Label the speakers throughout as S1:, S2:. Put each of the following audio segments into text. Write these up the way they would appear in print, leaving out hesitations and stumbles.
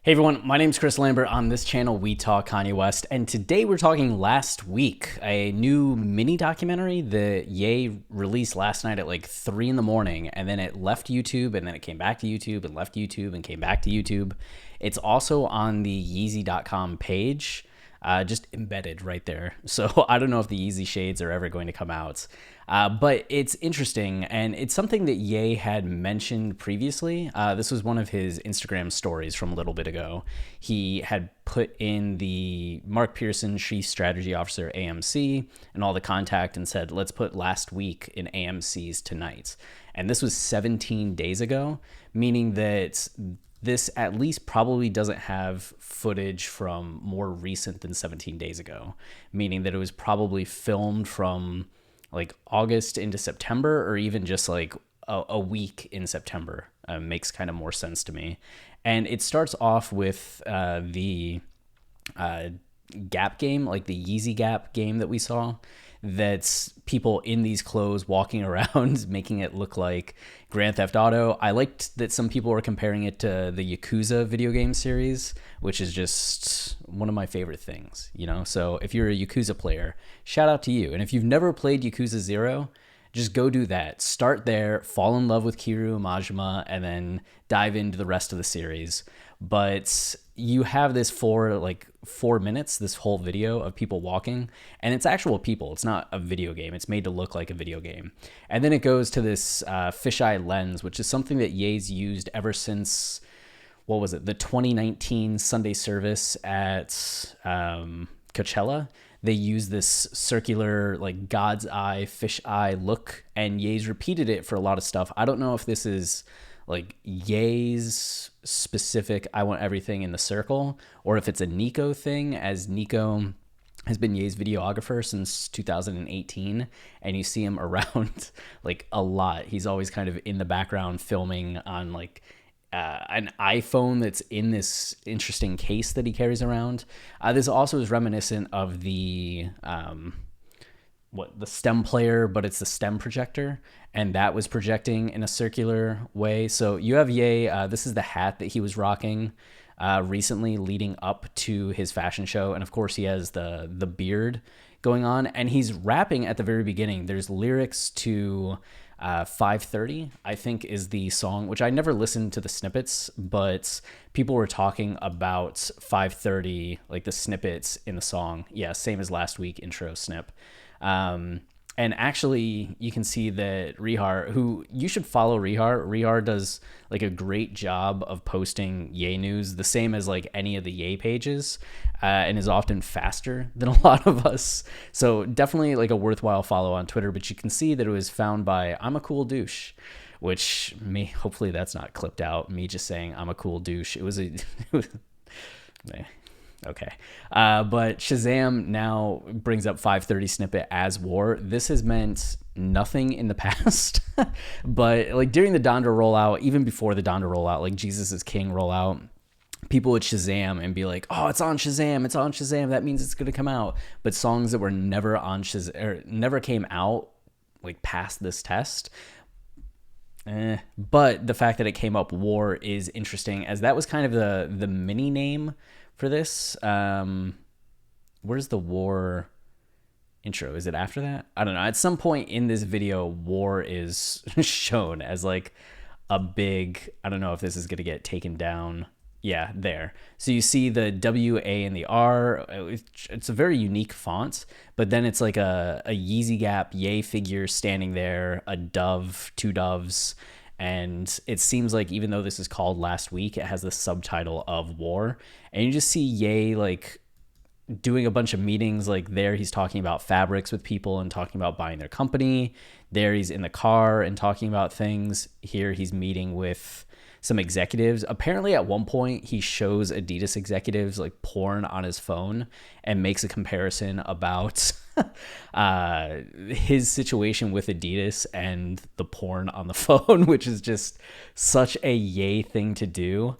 S1: Hey everyone, my name's Chris Lambert. On this channel, we talk Kanye West, and today we're talking Last Week, a new mini documentary that Ye released last night at like 3 in the morning, and then it left YouTube, and then it came back to YouTube, and left YouTube, and came back to YouTube. It's also on the Yeezy.com page, just embedded right there. So I don't know if the Yeezy shades are ever going to come out. But it's interesting, and it's something that Ye had mentioned previously. This was one of his Instagram stories from a little bit ago. He had put in the Mark Pearson Chief Strategy Officer AMC and all the contact and said, let's put Last Week in AMC's tonight. And this was 17 days ago, meaning that this at least probably doesn't have footage from more recent than 17 days ago, meaning that it was probably filmed from like August into September, or even just like a week in September. Makes kind of more sense to me. And it starts off with the Gap game, like the Yeezy Gap game that we saw. That's people in these clothes walking around, making it look like Grand Theft Auto. I liked that some people were comparing it to the Yakuza video game series, which is just one of my favorite things, you know? So if you're a Yakuza player, shout out to you. And if you've never played Yakuza 0, just go do that. Start there, fall in love with Kiryu Majima, and then dive into the rest of the series. But you have this for like 4 minutes, this whole video of people walking, and it's actual people. It's not a video game. It's made to look like a video game. And then it goes to this Fisheye Lens, which is something that Ye's used ever since, what was it, the 2019 Sunday service at Coachella. They use this circular, like God's eye, fish eye look, and Ye's repeated it for a lot of stuff. I don't know if this is like Ye's specific I want everything in the circle, or if it's a Nico thing, as Nico has been Ye's videographer since 2018, and you see him around like a lot. He's always kind of in the background filming on like an iPhone that's in this interesting case that he carries around. This also is reminiscent of the the STEM player, but it's the STEM projector, and that was projecting in a circular way. So you have Ye. This is the hat that he was rocking recently leading up to his fashion show, and of course he has the beard going on, and he's rapping at the very beginning. There's lyrics to 5:30, I think, is the song, which I never listened to the snippets, but people were talking about 5:30, like the snippets in the song. Yeah, same as Last Week intro snip. And actually, you can see that Rihar, who you should follow Rihar does like a great job of posting Ye news, the same as like any of the Ye pages, and is often faster than a lot of us. So definitely like a worthwhile follow on Twitter, but you can see that it was found by I'm a cool douche, which hopefully that's not clipped out, me just saying I'm a cool douche. It was okay. But Shazam now brings up 5:30 snippet as war. This has meant nothing in the past, but like during the Donda rollout, even before the Donda rollout, like Jesus is King rollout, people would Shazam and be like, oh, it's on Shazam. It's on Shazam. That means it's going to come out. But songs that were never on Shazam, or never came out like past this test. But the fact that it came up war is interesting, as that was kind of the mini name for this. Where's the war intro? Is it after that? I don't know. At some point in this video, war is shown as like a big, I don't know if this is going to get taken down. Yeah, there. So you see the W, A, and the R. It's a very unique font, but then it's like a Yeezy Gap Ye figure standing there, a dove, two doves. And it seems like even though this is called Last Week, it has the subtitle of war. And you just see Ye like doing a bunch of meetings. Like there he's talking about fabrics with people and talking about buying their company. There he's in the car and talking about things. Here he's meeting with some executives. Apparently at one point he shows Adidas executives like porn on his phone and makes a comparison about his situation with Adidas and the porn on the phone, which is just such a Ye thing to do.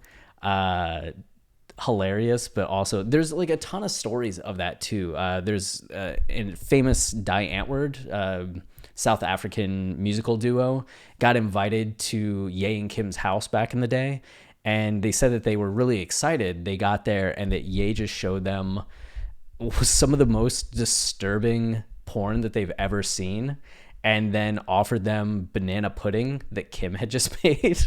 S1: Hilarious, but also there's like a ton of stories of that too. There's a famous Antwoord, South African musical duo, got invited to Ye and Kim's house back in the day, And they said that they were really excited. They got there and that Ye just showed them some of the most disturbing porn that they've ever seen, and then offered them banana pudding that Kim had just made.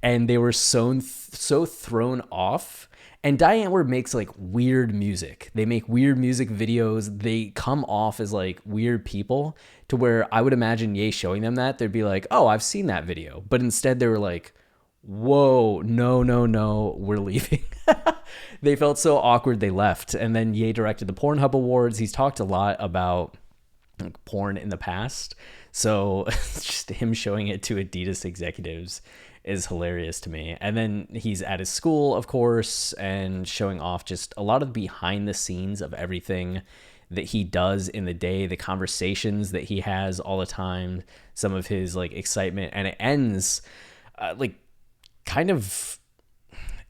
S1: And they were so thrown off. And Antwoord makes like weird music. They make weird music videos. They come off as like weird people, to where I would imagine Ye showing them that, they'd be like, oh, I've seen that video. But instead they were like, whoa, no, we're leaving. They felt so awkward, they left. And then Ye directed the Pornhub Awards. He's talked a lot about like porn in the past. So just him showing it to Adidas executives is hilarious to me. And then he's at his school, of course, and showing off just a lot of behind the scenes of everything that he does in the day, the conversations that he has all the time, some of his like excitement. And it ends like kind of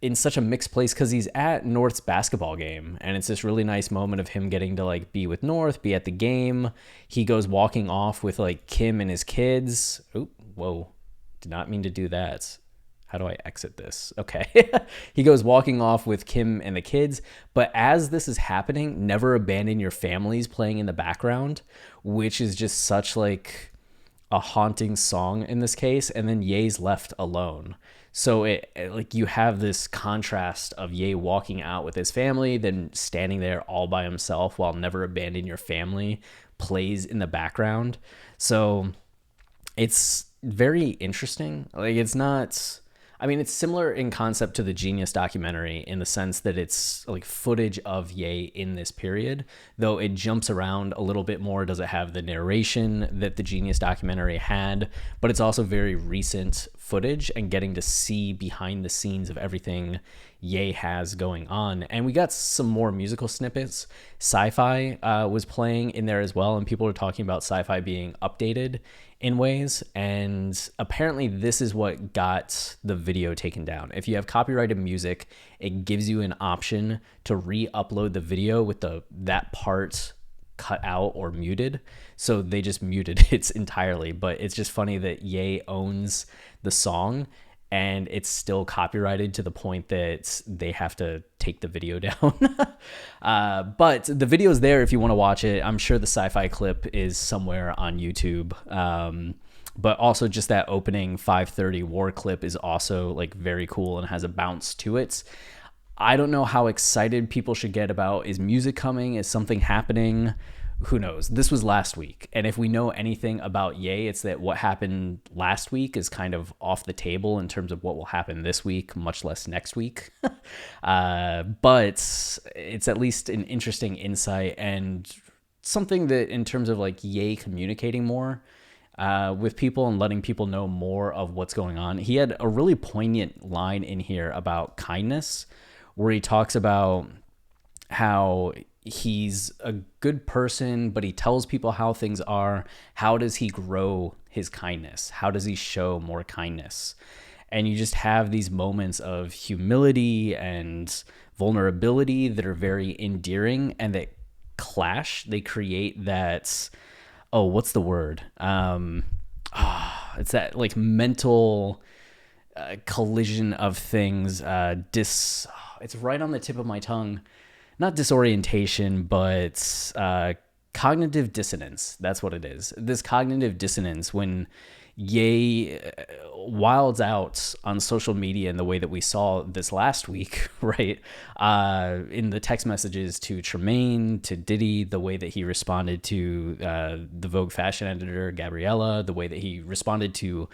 S1: in such a mixed place, because he's at North's basketball game, and it's this really nice moment of him getting to like be with North, be at the game. He goes walking off with like Kim and his kids. Oh, whoa, did not mean to do that. How do I exit this? Okay. He goes walking off with Kim and the kids. But as this is happening, Never Abandon Your Family's playing in the background, which is just such like a haunting song in this case. And then Ye's left alone. So it like you have this contrast of Ye walking out with his family, then standing there all by himself while Never Abandon Your Family plays in the background. So it's very interesting. Like it's not, I mean, it's similar in concept to the Genius documentary in the sense that it's like footage of Ye in this period, though it jumps around a little bit more. Does it have the narration that the Genius documentary had? But it's also very recent footage and getting to see behind the scenes of everything Ye has going on. And we got some more musical snippets. SciFi was playing in there as well, and people are talking about SciFi being updated in ways, and apparently this is what got the video taken down. If you have copyrighted music, it gives you an option to re-upload the video with that part cut out or muted. So they just muted it entirely. But it's just funny that Ye owns the song and it's still copyrighted to the point that they have to take the video down. But the video is there if you want to watch it. I'm sure the SciFi clip is somewhere on YouTube. But also just that opening 5:30 war clip is also like very cool and has a bounce to it. I don't know how excited people should get about, is music coming? Is something happening? Who knows? This was last week. And if we know anything about Ye, it's that what happened last week is kind of off the table in terms of what will happen this week, much less next week. But it's at least an interesting insight and something that in terms of like Ye communicating more with people and letting people know more of what's going on. He had a really poignant line in here about kindness, where he talks about how he's a good person, but he tells people how things are. How does he grow his kindness? How does he show more kindness? And you just have these moments of humility and vulnerability that are very endearing and that clash. They create that, oh, what's the word? It's that like mental collision of things. It's right on the tip of my tongue. Not disorientation, but cognitive dissonance. That's what it is. This cognitive dissonance when Ye wilds out on social media in the way that we saw this last week, right? In the text messages to Tremaine, to Diddy, the way that he responded to the Vogue fashion editor, Gabriella, the way that he responded to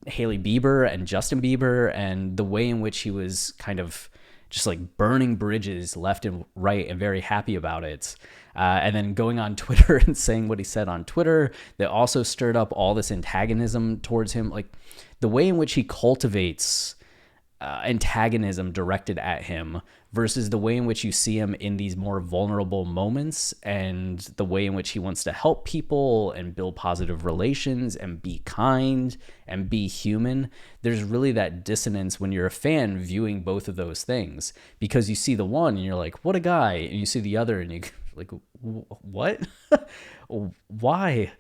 S1: Hailey Bieber and Justin Bieber, and the way in which he was kind of just like burning bridges left and right and very happy about it. And then going on Twitter and saying what he said on Twitter that also stirred up all this antagonism towards him. Like the way in which he cultivates antagonism directed at him versus the way in which you see him in these more vulnerable moments, and the way in which he wants to help people and build positive relations and be kind and be human. There's really that dissonance when you're a fan viewing both of those things, because you see the one and you're like, what a guy, and you see the other and you like, what? Why?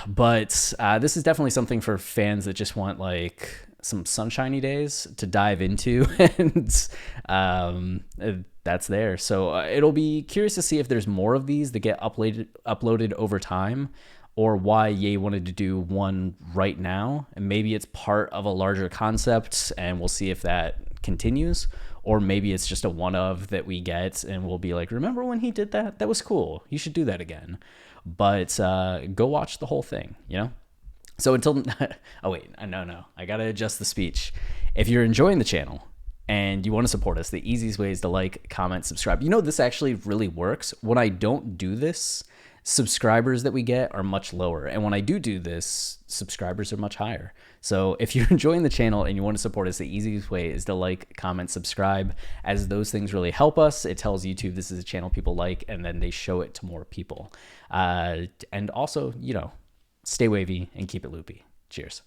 S1: But this is definitely something for fans that just want like some sunshiny days to dive into, and that's there. So it'll be curious to see if there's more of these that get uploaded over time, or why Ye wanted to do one right now. And maybe it's part of a larger concept, and we'll see if that continues. Or maybe it's just a one of that we get and we'll be like, remember when he did that? That was cool. You should do that again. But go watch the whole thing, you know? So until, oh wait, no, I gotta adjust the speech. If you're enjoying the channel and you want to support us, the easiest way is to like, comment, subscribe. You know, this actually really works. When I don't do this, subscribers that we get are much lower. And when I do this, subscribers are much higher. So if you're enjoying the channel and you want to support us, the easiest way is to like, comment, subscribe, as those things really help us. It tells YouTube this is a channel people like, and then they show it to more people. And also, you know, stay wavy and keep it loopy. Cheers.